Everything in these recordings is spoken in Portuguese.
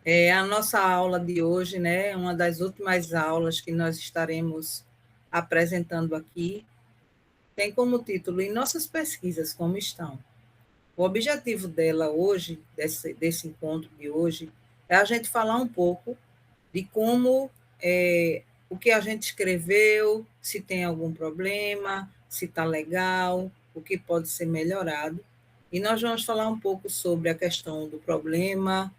A nossa aula de hoje, né, é uma das últimas aulas que nós estaremos apresentando aqui, tem como título "E nossas pesquisas como estão?". O objetivo dela hoje, desse encontro de hoje, é a gente falar um pouco de como o que a gente escreveu, se tem algum problema, se está legal, o que pode ser melhorado. E nós vamos falar um pouco sobre a questão do problema,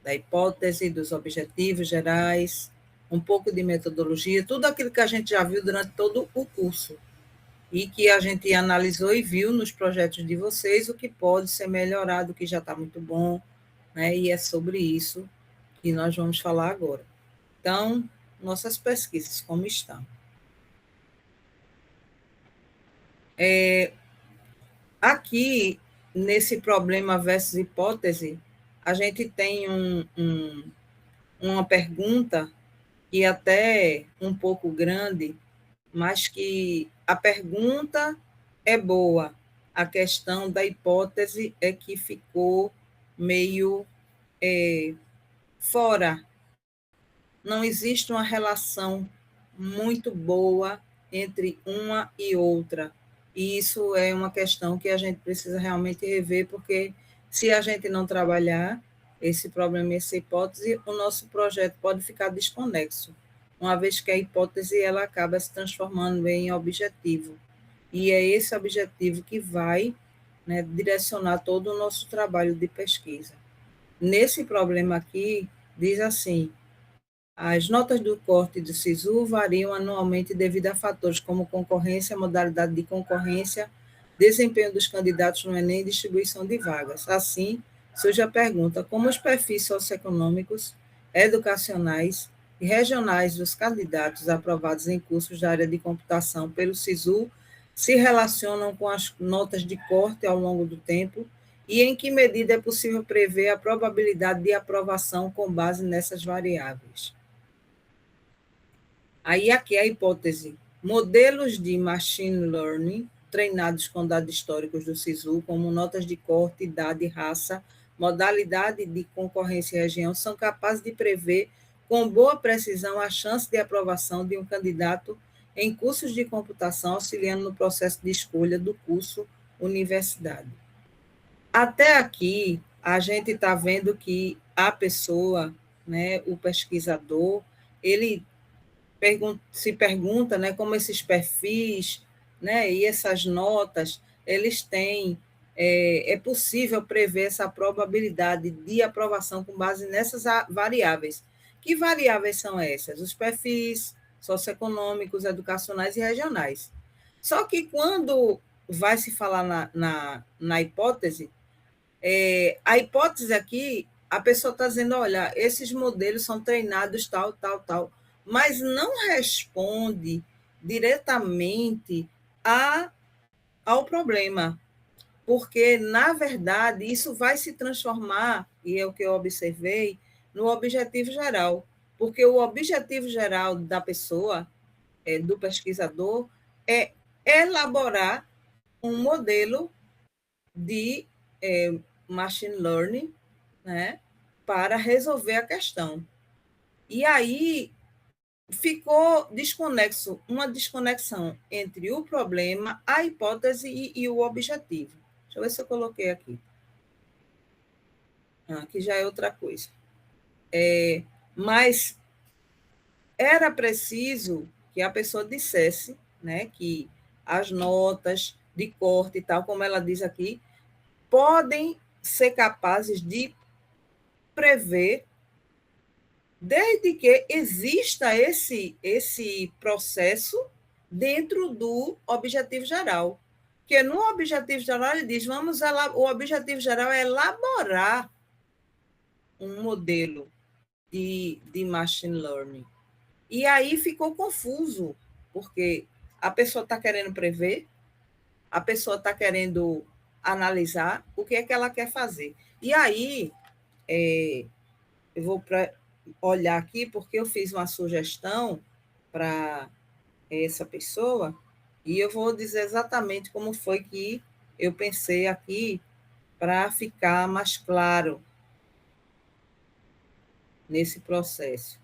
da hipótese, dos objetivos gerais, um pouco de metodologia, tudo aquilo que a gente já viu durante todo o curso e que a gente analisou e viu nos projetos de vocês o que pode ser melhorado, o que já está muito bom, né? E é sobre isso que nós vamos falar agora. Então, nossas pesquisas, como estão? Aqui, nesse problema versus hipótese, a gente tem uma pergunta que até é um pouco grande, mas que a pergunta é boa. A questão da hipótese é que ficou meio fora. Não existe uma relação muito boa entre uma e outra. E isso é uma questão que a gente precisa realmente rever, porque se a gente não trabalhar esse problema, essa hipótese, o nosso projeto pode ficar desconexo, uma vez que a hipótese ela acaba se transformando em objetivo. E é esse objetivo que vai, né, direcionar todo o nosso trabalho de pesquisa. Nesse problema aqui, diz assim: as notas do corte do SISU variam anualmente devido a fatores como concorrência, modalidade de concorrência, desempenho dos candidatos no Enem e distribuição de vagas. Assim, surge a pergunta: como os perfis socioeconômicos, educacionais e regionais dos candidatos aprovados em cursos da área de computação pelo SISU se relacionam com as notas de corte ao longo do tempo e em que medida é possível prever a probabilidade de aprovação com base nessas variáveis? Aí aqui é a hipótese: modelos de machine learning treinados com dados históricos do SISU, como notas de corte, idade, raça, modalidade de concorrência e região, são capazes de prever com boa precisão a chance de aprovação de um candidato em cursos de computação, auxiliando no processo de escolha do curso universidade. Até aqui, a gente está vendo que a pessoa, né, o pesquisador, ele se pergunta, né, como esses perfis, né, e essas notas, eles têm, é possível prever essa probabilidade de aprovação com base nessas variáveis. Que variáveis são essas? Os perfis socioeconômicos, educacionais e regionais. Só que quando vai se falar na hipótese, a hipótese aqui, a pessoa está dizendo, olha, esses modelos são treinados tal, tal, tal, mas não responde diretamente a, ao problema, porque, na verdade, isso vai se transformar, e é o que eu observei, no objetivo geral, porque o objetivo geral da pessoa, do pesquisador, é elaborar um modelo de machine learning, né, para resolver a questão. E aí ficou desconexo, uma desconexão entre o problema, a hipótese e o objetivo. Deixa eu ver se eu coloquei aqui. Aqui já é outra coisa. Mas era preciso que a pessoa dissesse, né, que as notas de corte e tal, como ela diz aqui, podem ser capazes de prever, desde que exista esse processo dentro do objetivo geral. Porque no objetivo geral ele diz, o objetivo geral é elaborar um modelo de machine learning. E aí ficou confuso, porque a pessoa está querendo prever, a pessoa está querendo analisar o que é que ela quer fazer. E aí, eu vou olhar aqui, porque eu fiz uma sugestão para essa pessoa, e eu vou dizer exatamente como foi que eu pensei aqui, para ficar mais claro. nesse processo.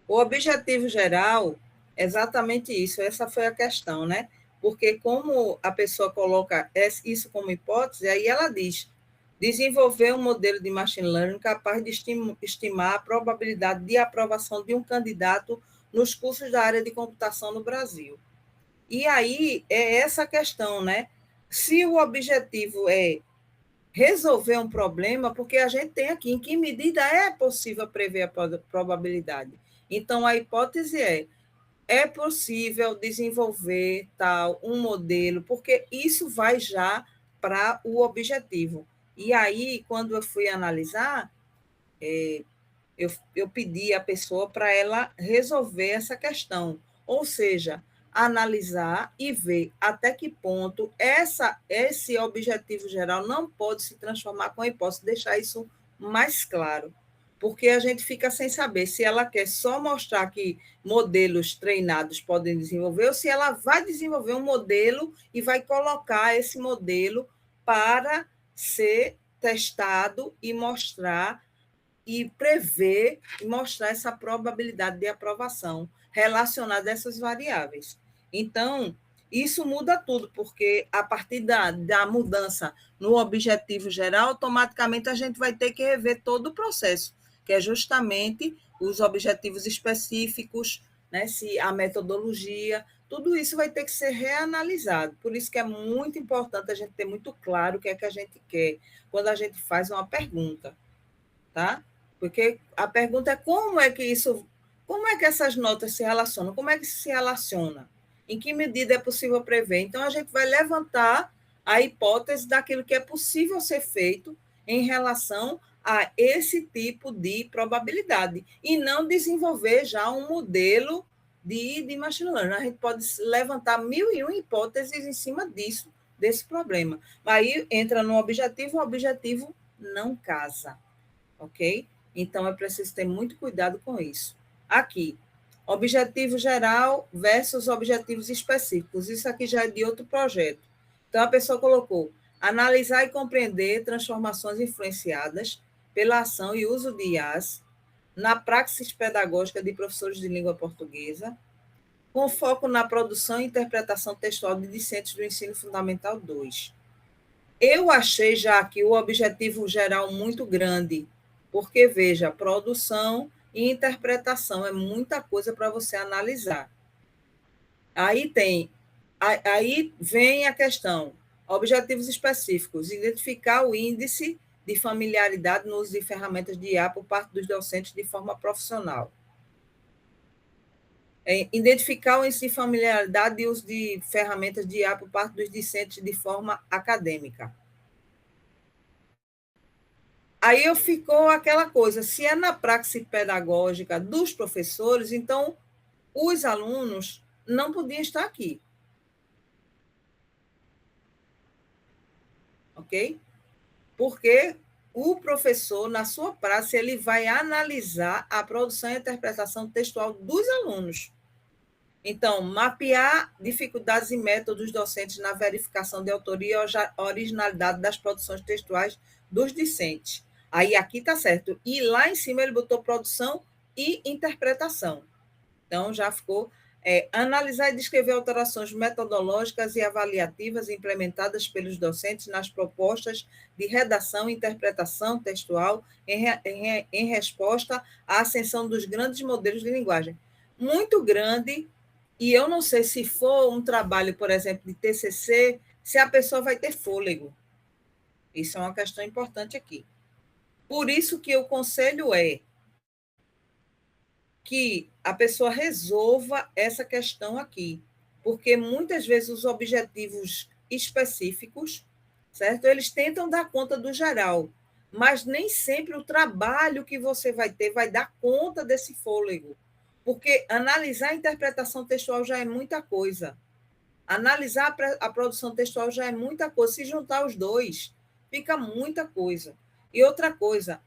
O objetivo geral é exatamente isso, essa foi a questão, né? Porque como a pessoa coloca isso como hipótese, aí ela diz, desenvolver um modelo de machine learning capaz de estimar a probabilidade de aprovação de um candidato nos cursos da área de computação no Brasil. E aí é essa questão, né? Se o objetivo é resolver um problema, porque a gente tem aqui em que medida é possível prever a probabilidade. Então, a hipótese é possível desenvolver tal um modelo, porque isso vai já para o objetivo. E aí, quando eu fui analisar, eu pedi à pessoa para ela resolver essa questão, ou seja, analisar e ver até que ponto esse objetivo geral não pode se transformar com a hipótese, deixar isso mais claro, porque a gente fica sem saber se ela quer só mostrar que modelos treinados podem desenvolver ou se ela vai desenvolver um modelo e vai colocar esse modelo para ser testado e mostrar e prever e mostrar essa probabilidade de aprovação relacionada a essas variáveis. Então, isso muda tudo, porque a partir da mudança no objetivo geral, automaticamente a gente vai ter que rever todo o processo, que é justamente os objetivos específicos, né, se a metodologia, tudo isso vai ter que ser reanalisado. Por isso que é muito importante a gente ter muito claro o que é que a gente quer quando a gente faz uma pergunta, tá? Porque a pergunta é como é que essas notas se relacionam? Como é que se relaciona? Em que medida é possível prever? Então, a gente vai levantar a hipótese daquilo que é possível ser feito em relação a esse tipo de probabilidade, e não desenvolver já um modelo de machine learning. A gente pode levantar 1.001 hipóteses em cima disso, desse problema. Aí entra no objetivo, o objetivo não casa, ok? Então, é preciso ter muito cuidado com isso. Aqui, objetivo geral versus objetivos específicos. Isso aqui já é de outro projeto. Então, a pessoa colocou analisar e compreender transformações influenciadas pela ação e uso de IAs na praxis pedagógica de professores de língua portuguesa, com foco na produção e interpretação textual de discentes do ensino fundamental 2. Eu achei já aqui o objetivo geral muito grande, porque, veja, produção e interpretação é muita coisa para você analisar. Aí vem a questão, objetivos específicos, identificar o índice de familiaridade no uso de ferramentas de IA por parte dos docentes de forma profissional. Identificar o índice de familiaridade e uso de ferramentas de IA por parte dos discentes de forma acadêmica. Aí ficou aquela coisa, se é na praxe pedagógica dos professores, então os alunos não podiam estar aqui, ok? Porque o professor, na sua praxe, ele vai analisar a produção e interpretação textual dos alunos. Então, mapear dificuldades e métodos docentes na verificação de autoria e originalidade das produções textuais dos discentes. Aí aqui está certo. E lá em cima ele botou produção e interpretação. Então, já ficou analisar e descrever alterações metodológicas e avaliativas implementadas pelos docentes nas propostas de redação e interpretação textual em resposta à ascensão dos grandes modelos de linguagem. Muito grande, e eu não sei se for um trabalho, por exemplo, de TCC, se a pessoa vai ter fôlego. Isso é uma questão importante aqui. Por isso que o conselho é que a pessoa resolva essa questão aqui, porque muitas vezes os objetivos específicos, certo? Eles tentam dar conta do geral, mas nem sempre o trabalho que você vai ter vai dar conta desse fôlego, porque analisar a interpretação textual já é muita coisa. Analisar a produção textual já é muita coisa. Se juntar os dois, fica muita coisa. E outra coisa,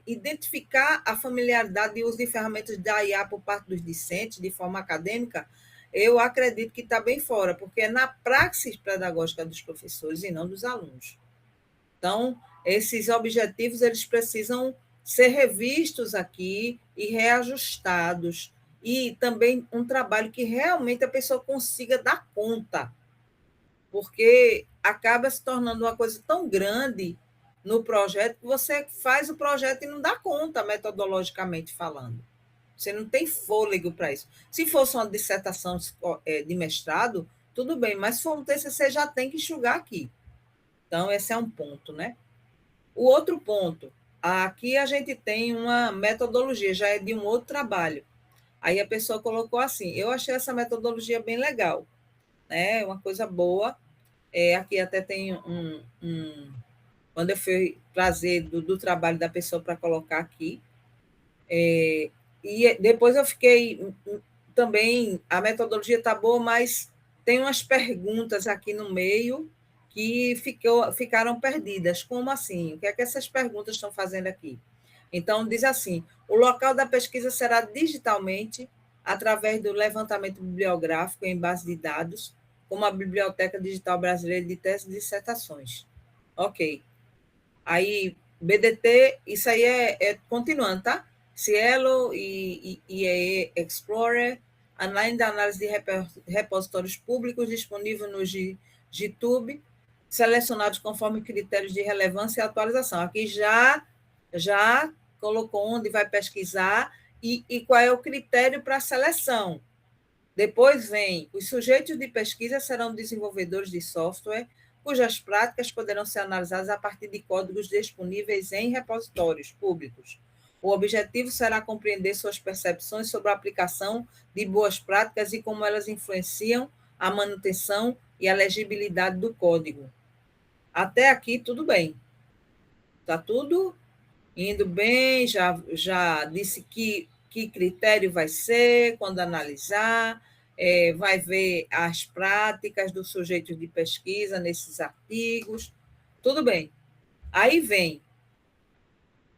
identificar a familiaridade e uso de ferramentas da IA por parte dos discentes, de forma acadêmica, eu acredito que está bem fora, porque é na praxis pedagógica dos professores e não dos alunos. Então, esses objetivos eles precisam ser revistos aqui e reajustados, e também um trabalho que realmente a pessoa consiga dar conta, porque acaba se tornando uma coisa tão grande no projeto que você faz o projeto e não dá conta, metodologicamente falando. Você não tem fôlego para isso. Se fosse uma dissertação de mestrado, tudo bem, mas se for um TCC, já tem que enxugar aqui. Então, esse é um ponto, né? O outro ponto, aqui a gente tem uma metodologia, já é de um outro trabalho. Aí a pessoa colocou assim, eu achei essa metodologia bem legal, né? Uma coisa boa. Aqui até tem quando eu fui trazer do trabalho da pessoa para colocar aqui. E depois eu fiquei também, a metodologia está boa, mas tem umas perguntas aqui no meio que ficaram perdidas. Como assim? O que é que essas perguntas estão fazendo aqui? Então, diz assim: o local da pesquisa será digitalmente, através do levantamento bibliográfico em base de dados, como a Biblioteca Digital Brasileira de Teses e Dissertações. Ok. Aí, BDT, isso aí continuando, tá? Cielo e IEE Explorer, além da análise de repositórios públicos disponíveis no GitHub, selecionados conforme critérios de relevância e atualização. Aqui já colocou onde vai pesquisar e qual é o critério para a seleção. Depois vem, os sujeitos de pesquisa serão desenvolvedores de software, cujas práticas poderão ser analisadas a partir de códigos disponíveis em repositórios públicos. O objetivo será compreender suas percepções sobre a aplicação de boas práticas e como elas influenciam a manutenção e a legibilidade do código. Até aqui, tudo bem. Está tudo indo bem, já disse que critério vai ser, quando analisar, vai ver as práticas dos sujeitos de pesquisa nesses artigos, tudo bem. Aí vem,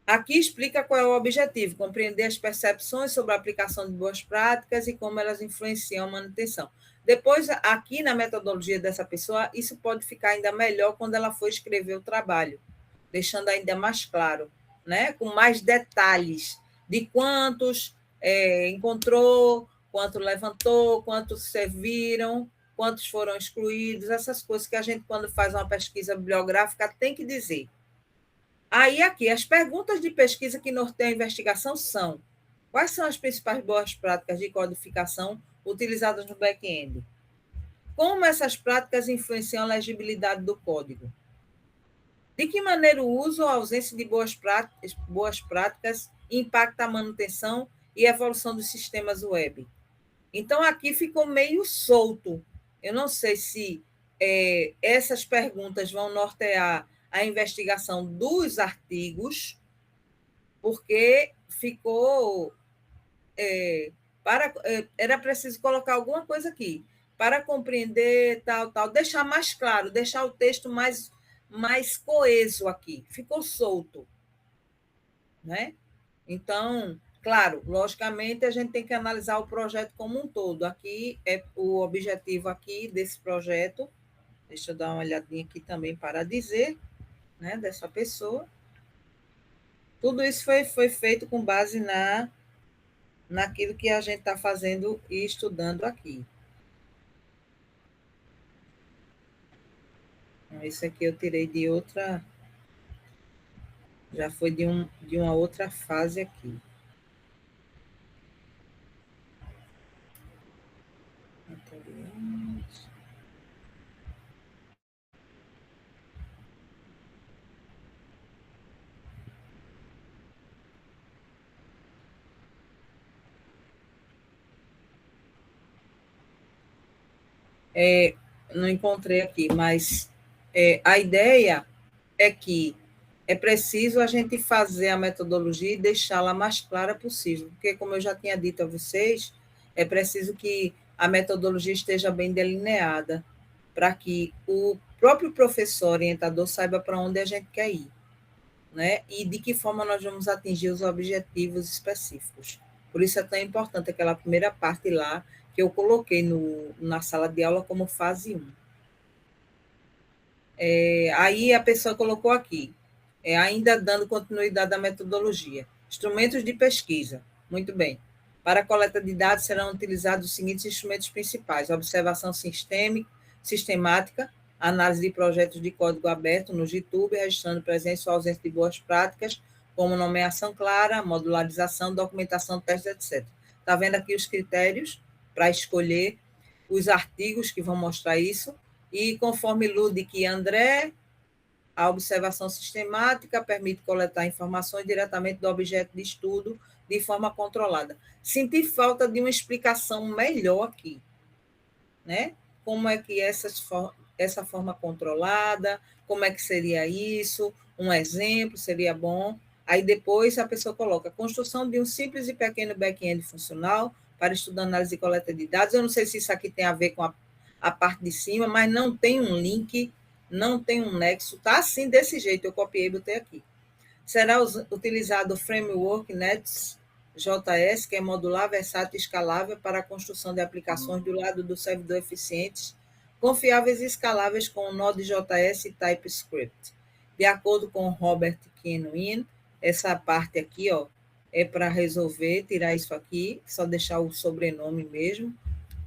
aqui explica qual é o objetivo, compreender as percepções sobre a aplicação de boas práticas e como elas influenciam a manutenção. Depois, aqui na metodologia dessa pessoa, isso pode ficar ainda melhor quando ela for escrever o trabalho, deixando ainda mais claro, né? Com mais detalhes de quantos encontrou, quanto levantou, quantos serviram, quantos foram excluídos, essas coisas que a gente, quando faz uma pesquisa bibliográfica, tem que dizer. Aí, aqui, as perguntas de pesquisa que norteiam a investigação são: quais são as principais boas práticas de codificação utilizadas no back-end? Como essas práticas influenciam a legibilidade do código? De que maneira o uso ou a ausência de boas práticas impacta a manutenção e evolução dos sistemas web? Então, aqui ficou meio solto. Eu não sei se essas perguntas vão nortear a investigação dos artigos, porque ficou. Era preciso colocar alguma coisa aqui, para compreender tal, deixar mais claro, deixar o texto mais coeso aqui. Ficou solto, né? Então, claro, logicamente a gente tem que analisar o projeto como um todo. Aqui é o objetivo aqui desse projeto. Deixa eu dar uma olhadinha aqui também para dizer, né, dessa pessoa. Tudo isso foi feito com base naquilo que a gente está fazendo e estudando aqui. Então, isso aqui eu tirei de outra, já foi de uma outra fase aqui. Não encontrei aqui, mas a ideia é que é preciso a gente fazer a metodologia e deixá-la mais clara possível, porque, como eu já tinha dito a vocês, é preciso que a metodologia esteja bem delineada, para que o próprio professor orientador saiba para onde a gente quer ir, né? E de que forma nós vamos atingir os objetivos específicos. Por isso é tão importante aquela primeira parte lá, que eu coloquei na sala de aula como fase 1. Aí a pessoa colocou aqui, ainda dando continuidade à metodologia. Instrumentos de pesquisa. Muito bem. Para a coleta de dados serão utilizados os seguintes instrumentos principais: observação sistemática, análise de projetos de código aberto no GitHub, registrando presença ou ausência de boas práticas, como nomeação clara, modularização, documentação, testes, etc. Está vendo aqui os critérios para escolher os artigos que vão mostrar isso? E conforme Ludic e André, a observação sistemática permite coletar informações diretamente do objeto de estudo de forma controlada. Senti falta de uma explicação melhor aqui, né? Como é que essa forma controlada, como é que seria isso, um exemplo seria bom. Aí depois a pessoa coloca a construção de um simples e pequeno back-end funcional para estudar análise e coleta de dados. Eu não sei se isso aqui tem a ver com a parte de cima, mas não tem um link, não tem um nexo, está assim desse jeito, eu copiei e botei aqui. Será utilizado o framework Nets.js, que é modular, versátil e escalável para a construção de aplicações do lado do servidor eficientes, confiáveis e escaláveis com o Node.js e TypeScript. De acordo com Robert Kinwin, essa parte aqui, ó, é para resolver, tirar isso aqui, só deixar o sobrenome mesmo.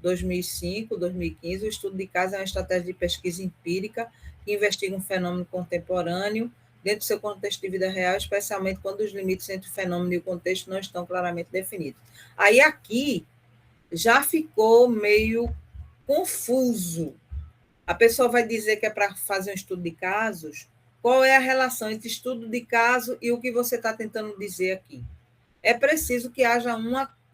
2005, 2015, o estudo de caso é uma estratégia de pesquisa empírica que investiga um fenômeno contemporâneo dentro do seu contexto de vida real, especialmente quando os limites entre o fenômeno e o contexto não estão claramente definidos. Aí aqui já ficou meio confuso. A pessoa vai dizer que é para fazer um estudo de casos. Qual é a relação entre estudo de caso e o que você está tentando dizer aqui? É preciso que haja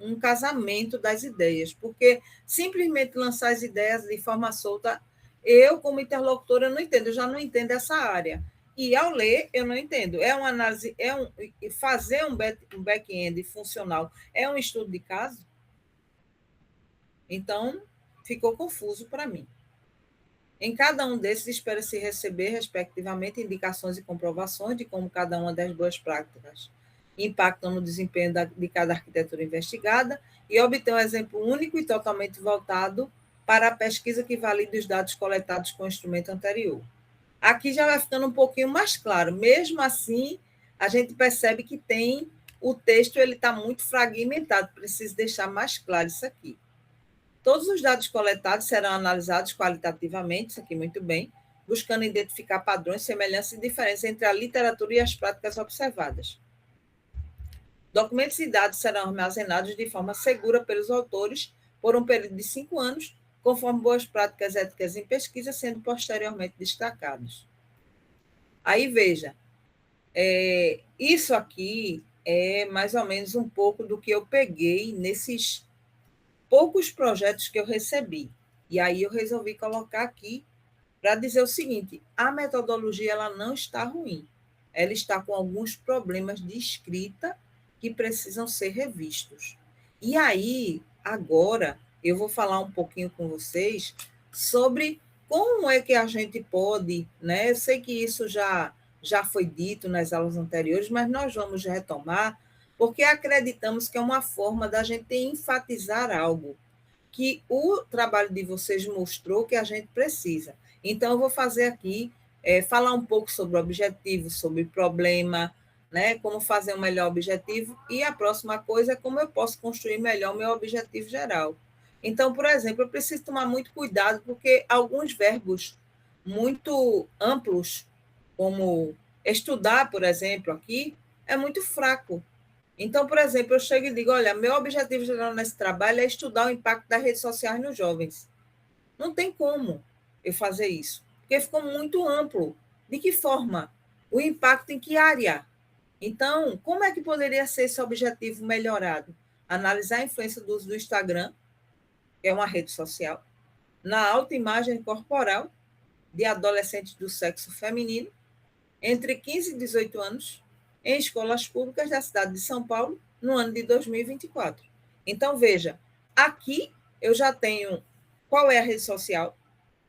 um casamento das ideias, porque simplesmente lançar as ideias de forma solta, eu, como interlocutora, não entendo, eu já não entendo essa área. E ao ler, eu não entendo. É uma análise, fazer um back-end funcional é um estudo de caso? Então, ficou confuso para mim. Em cada um desses, espera-se receber, respectivamente, indicações e comprovações de como cada uma das boas práticas impactam no desempenho de cada arquitetura investigada e obter um exemplo único e totalmente voltado para a pesquisa que valide os dados coletados com o instrumento anterior. Aqui já vai ficando um pouquinho mais claro. Mesmo assim, a gente percebe que o texto ele está muito fragmentado. Preciso deixar mais claro isso aqui. Todos os dados coletados serão analisados qualitativamente, isso aqui muito bem, buscando identificar padrões, semelhanças e diferenças entre a literatura e as práticas observadas. Documentos e dados serão armazenados de forma segura pelos autores por um período de 5 anos, conforme boas práticas éticas em pesquisa, sendo posteriormente destacados. Aí, veja, isso aqui é mais ou menos um pouco do que eu peguei nesses poucos projetos que eu recebi. E aí eu resolvi colocar aqui para dizer o seguinte: a metodologia ela não está ruim, ela está com alguns problemas de escrita que precisam ser revistos. E aí, agora, eu vou falar um pouquinho com vocês sobre como é que a gente pode, né? Eu sei que isso já foi dito nas aulas anteriores, mas nós vamos retomar, porque acreditamos que é uma forma da gente enfatizar algo que o trabalho de vocês mostrou que a gente precisa. Então, eu vou fazer aqui, falar um pouco sobre o objetivo, sobre o problema, né, como fazer um melhor objetivo, e a próxima coisa é como eu posso construir melhor o meu objetivo geral. Então, por exemplo, eu preciso tomar muito cuidado, porque alguns verbos muito amplos, como estudar, por exemplo, aqui, é muito fraco. Então, por exemplo, eu chego e digo: olha, meu objetivo geral nesse trabalho é estudar o impacto das redes sociais nos jovens. Não tem como eu fazer isso, porque ficou muito amplo. De que forma? O impacto em que área? Então, como é que poderia ser esse objetivo melhorado? Analisar a influência do uso do Instagram, que é uma rede social, na autoimagem corporal de adolescentes do sexo feminino, entre 15 e 18 anos em escolas públicas da cidade de São Paulo no ano de 2024. Então, veja, aqui eu já tenho qual é a rede social,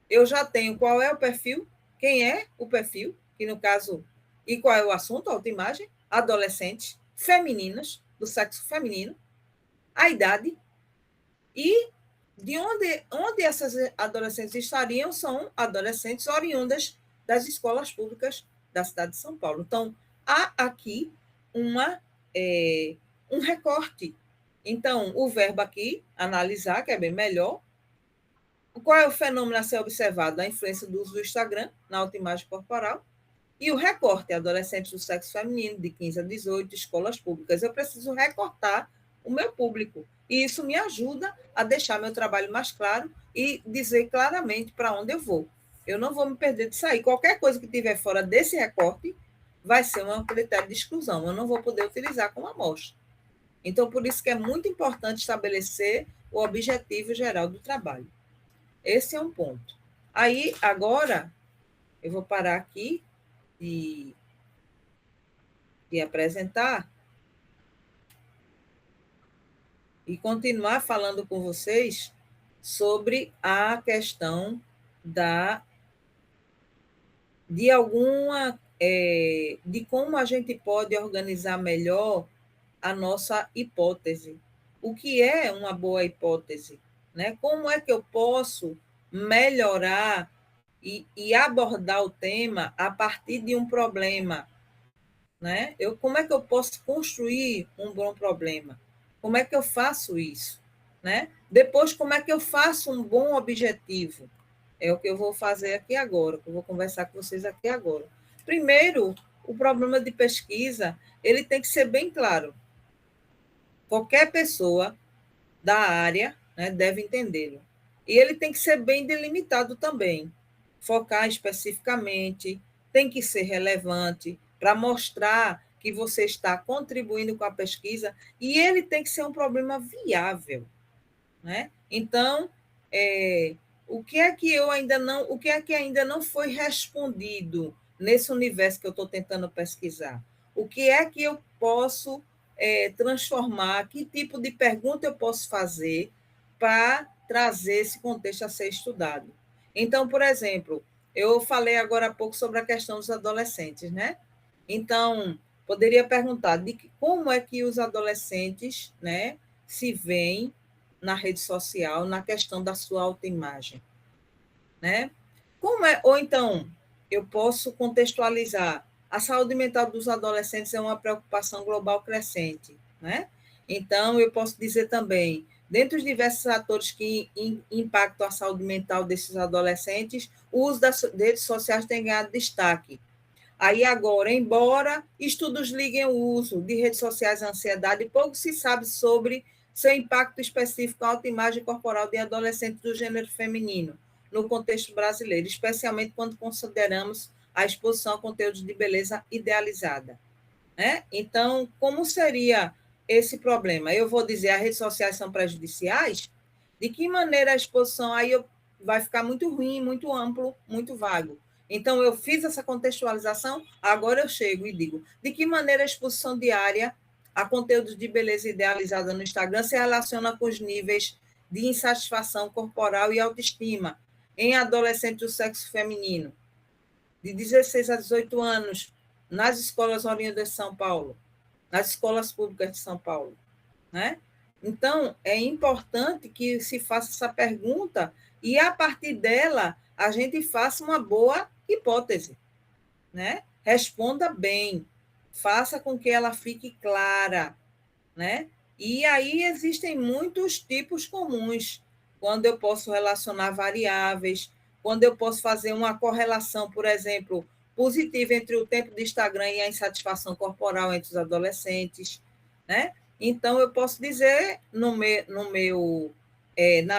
eu já tenho qual é o perfil, quem é o perfil, que no caso, e qual é o assunto, a autoimagem, adolescentes, femininas, do sexo feminino, a idade, e de onde essas adolescentes estariam são adolescentes oriundas das escolas públicas da cidade de São Paulo. Então, há aqui um recorte. Então, o verbo aqui, analisar, que é bem melhor. Qual é o fenômeno a ser observado? A influência do uso do Instagram na autoimagem corporal. E o recorte, adolescentes do sexo feminino, de 15 a 18, escolas públicas. Eu preciso recortar o meu público. E isso me ajuda a deixar meu trabalho mais claro e dizer claramente para onde eu vou. Eu não vou me perder de sair. Qualquer coisa que estiver fora desse recorte vai ser um critério de exclusão. Eu não vou poder utilizar como amostra. Então, por isso que é muito importante estabelecer o objetivo geral do trabalho. Esse é um ponto. Aí, agora, eu vou parar aqui de apresentar e continuar falando com vocês sobre a questão de como a gente pode organizar melhor a nossa hipótese. O que é uma boa hipótese? Né? Como é que eu posso melhorar e abordar o tema a partir de um problema? Né? Como é que eu posso construir um bom problema? Como é que eu faço isso? Né? Depois, como é que eu faço um bom objetivo? É o que eu vou fazer aqui agora, que eu vou conversar com vocês aqui agora. Primeiro, o problema de pesquisa, ele tem que ser bem claro. Qualquer pessoa da área, né, deve entendê-lo. E ele tem que ser bem delimitado também. Focar especificamente, tem que ser relevante, para mostrar que você está contribuindo com a pesquisa, e ele tem que ser um problema viável. Né? Então, o que é que ainda não foi respondido nesse universo que eu estou tentando pesquisar? O que é que eu posso transformar? Que tipo de pergunta eu posso fazer para trazer esse contexto a ser estudado? Então, por exemplo, eu falei agora há pouco sobre a questão dos adolescentes, né? Então, poderia perguntar como é que os adolescentes, né, se veem na rede social, na questão da sua autoimagem, né? Ou então, eu posso contextualizar, a saúde mental dos adolescentes é uma preocupação global crescente, né? Então, eu posso dizer também, dentre os diversos fatores que impactam a saúde mental desses adolescentes, o uso das redes sociais tem ganhado destaque. Aí agora, embora estudos liguem o uso de redes sociais à ansiedade, pouco se sabe sobre seu impacto específico à autoimagem corporal de adolescentes do gênero feminino, no contexto brasileiro, especialmente quando consideramos a exposição a conteúdos de beleza idealizada. Né? Então, como seria esse problema? Eu vou dizer, as redes sociais são prejudiciais? De que maneira a exposição aí vai ficar muito ruim, muito amplo, muito vago? Então, eu fiz essa contextualização, agora eu chego e digo, de que maneira a exposição diária a conteúdos de beleza idealizada no Instagram se relaciona com os níveis de insatisfação corporal e autoestima em adolescentes do sexo feminino, de 16 a 18 anos, nas escolas oriundas de São Paulo, nas escolas públicas de São Paulo, né? Então, é importante que se faça essa pergunta e, a partir dela, a gente faça uma boa hipótese, né? Responda bem, faça com que ela fique clara, né? E aí existem muitos tipos comuns, quando eu posso relacionar variáveis, quando eu posso fazer uma correlação, por exemplo, positiva entre o tempo de Instagram e a insatisfação corporal entre os adolescentes, né? Então, eu posso dizer, na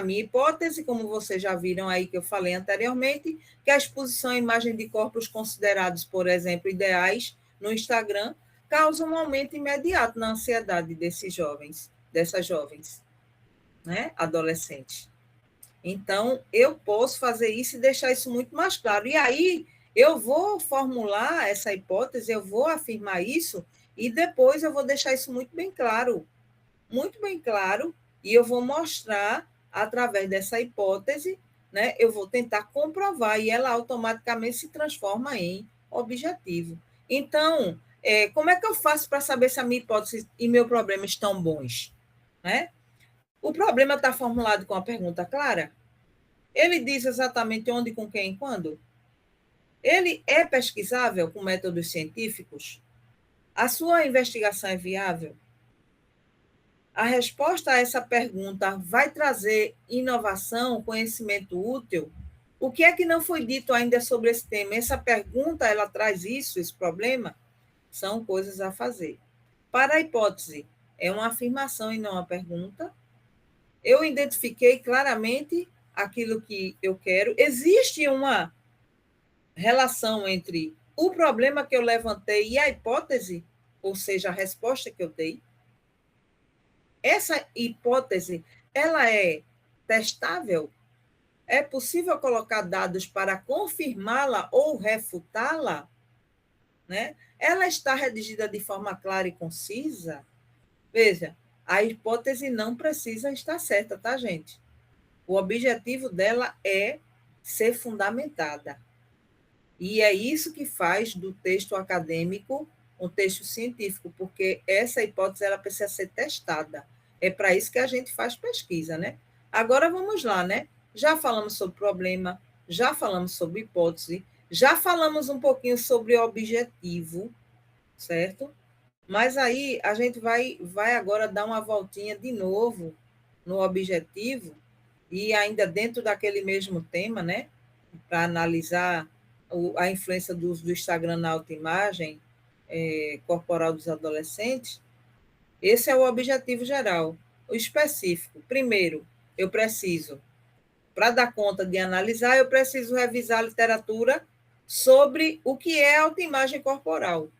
minha hipótese, como vocês já viram aí que eu falei anteriormente, que a exposição à imagem de corpos considerados, por exemplo, ideais no Instagram, causa um aumento imediato na ansiedade dessas jovens, né? Adolescentes. Então, eu posso fazer isso e deixar isso muito mais claro. E aí, Eu vou formular essa hipótese, eu vou afirmar isso, e depois eu vou deixar isso muito bem claro, e eu vou mostrar, através dessa hipótese, né, eu vou tentar comprovar, e ela automaticamente se transforma em objetivo. Então, como é que eu faço para saber se a minha hipótese e meu problema estão bons? Né? O problema está formulado com a pergunta clara? Ele diz exatamente onde, com quem e quando? Ele é pesquisável com métodos científicos? A sua investigação é viável? A resposta a essa pergunta vai trazer inovação, conhecimento útil? O que é que não foi dito ainda sobre esse tema? Essa pergunta, ela traz isso, esse problema? São coisas a fazer. Para a hipótese, é uma afirmação e não uma pergunta. Eu identifiquei claramente aquilo que eu quero. Existe uma relação entre o problema que eu levantei e a hipótese, ou seja, a resposta que eu dei. Essa hipótese, ela é testável? É possível colocar dados para confirmá-la ou refutá-la? Né? Ela está redigida de forma clara e concisa? Veja, a hipótese não precisa estar certa, tá, gente? O objetivo dela é ser fundamentada. E é isso que faz do texto acadêmico um texto científico, porque essa hipótese ela precisa ser testada. É para isso que a gente faz pesquisa, né? Agora vamos lá, né? Já falamos sobre problema, já falamos sobre hipótese, já falamos um pouquinho sobre objetivo, certo? Mas aí a gente vai agora dar uma voltinha de novo no objetivo, e ainda dentro daquele mesmo tema, né? Para analisar a influência do uso do Instagram na autoimagem corporal dos adolescentes. Esse é o objetivo geral. O específico, primeiro, eu preciso, para dar conta de analisar, eu preciso revisar a literatura sobre o que é autoimagem corporal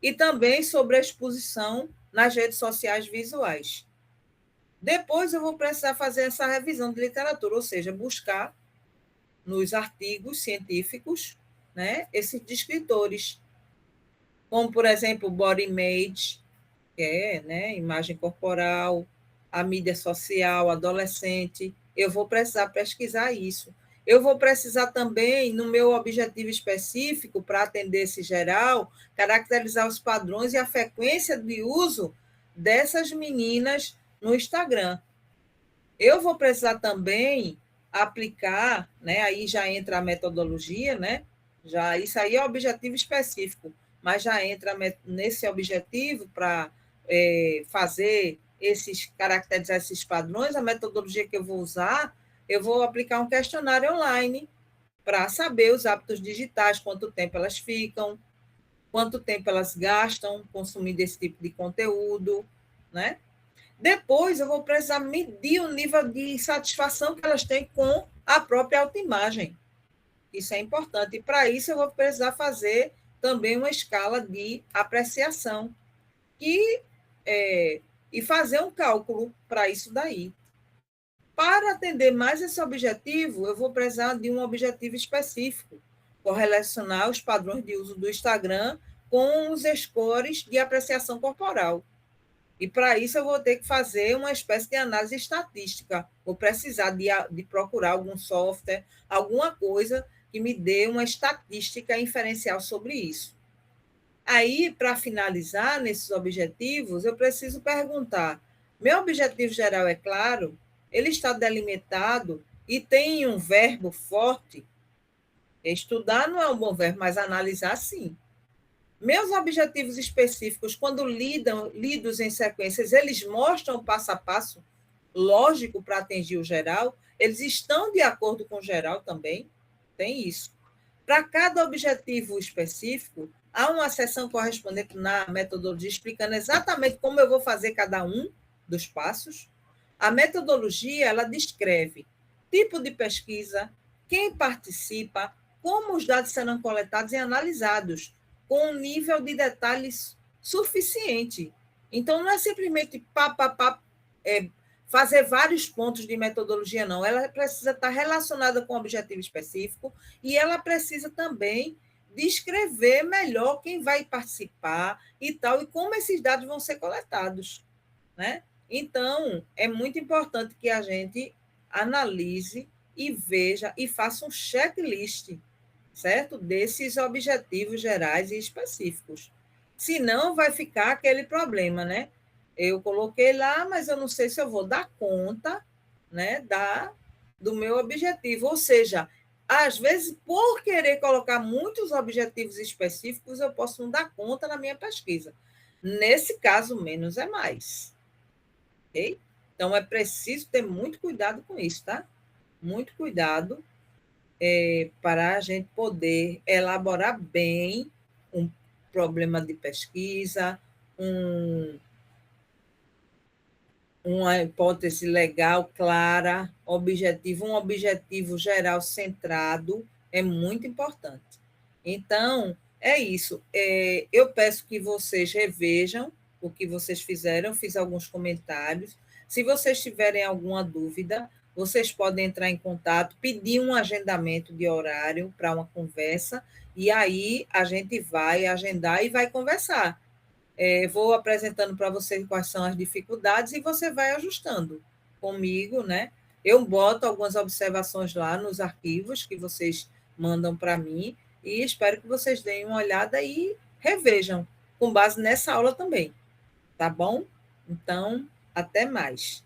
e também sobre a exposição nas redes sociais visuais. Depois eu vou precisar fazer essa revisão de literatura, ou seja, buscar nos artigos científicos, né, esses descritores, como, por exemplo, o body image, que é, né, imagem corporal, a mídia social, adolescente. Eu vou precisar pesquisar isso. Eu vou precisar também, no meu objetivo específico, para atender esse geral, caracterizar os padrões e a frequência de uso dessas meninas no Instagram. Eu vou precisar também aplicar, né, aí já entra a metodologia, né? Já isso aí é objetivo específico, mas já entra nesse objetivo para fazer esses caracterizar esses padrões, a metodologia que eu vou usar, eu vou aplicar um questionário online para saber os hábitos digitais, quanto tempo elas ficam, quanto tempo elas gastam consumindo esse tipo de conteúdo, né? Depois eu vou precisar medir o nível de satisfação que elas têm com a própria autoimagem. Isso é importante. E para isso eu vou precisar fazer também uma escala de apreciação e fazer um cálculo para isso daí. Para atender mais esse objetivo, eu vou precisar de um objetivo específico, correlacionar os padrões de uso do Instagram com os scores de apreciação corporal. E para isso eu vou ter que fazer uma espécie de análise estatística. Vou precisar de procurar algum software, alguma coisa que me dê uma estatística inferencial sobre isso. Aí, para finalizar nesses objetivos, eu preciso perguntar: meu objetivo geral é claro? Ele está delimitado e tem um verbo forte? Estudar não é um bom verbo, mas analisar sim. Meus objetivos específicos, quando lidos em sequências, eles mostram o passo a passo lógico para atingir o geral? Eles estão de acordo com o geral também? Tem isso. Para cada objetivo específico, há uma seção correspondente na metodologia explicando exatamente como eu vou fazer cada um dos passos. A metodologia, ela descreve tipo de pesquisa, quem participa, como os dados serão coletados e analisados, com um nível de detalhes suficiente. Então, não é simplesmente fazer vários pontos de metodologia, não. Ela precisa estar relacionada com um objetivo específico e ela precisa também descrever melhor quem vai participar e tal, e como esses dados vão ser coletados, né? Então, é muito importante que a gente analise e veja e faça um checklist, certo? Desses objetivos gerais e específicos. Senão, vai ficar aquele problema, né? Eu coloquei lá, mas eu não sei se eu vou dar conta, né, do meu objetivo. Ou seja, às vezes, por querer colocar muitos objetivos específicos, eu posso não dar conta na minha pesquisa. Nesse caso, menos é mais. Ok? Então, é preciso ter muito cuidado com isso, tá? Muito cuidado para a gente poder elaborar bem um problema de pesquisa, um, uma hipótese legal clara, objetivo, um objetivo geral centrado, é muito importante. Então, é isso. Eu peço que vocês revejam o que vocês fizeram, eu fiz alguns comentários. Se vocês tiverem alguma dúvida, vocês podem entrar em contato, pedir um agendamento de horário para uma conversa, e aí a gente vai agendar e vai conversar. Vou apresentando para você quais são as dificuldades e você vai ajustando comigo, né? Eu boto algumas observações lá nos arquivos que vocês mandam para mim e espero que vocês deem uma olhada e revejam, com base nessa aula também, tá bom? Então, até mais.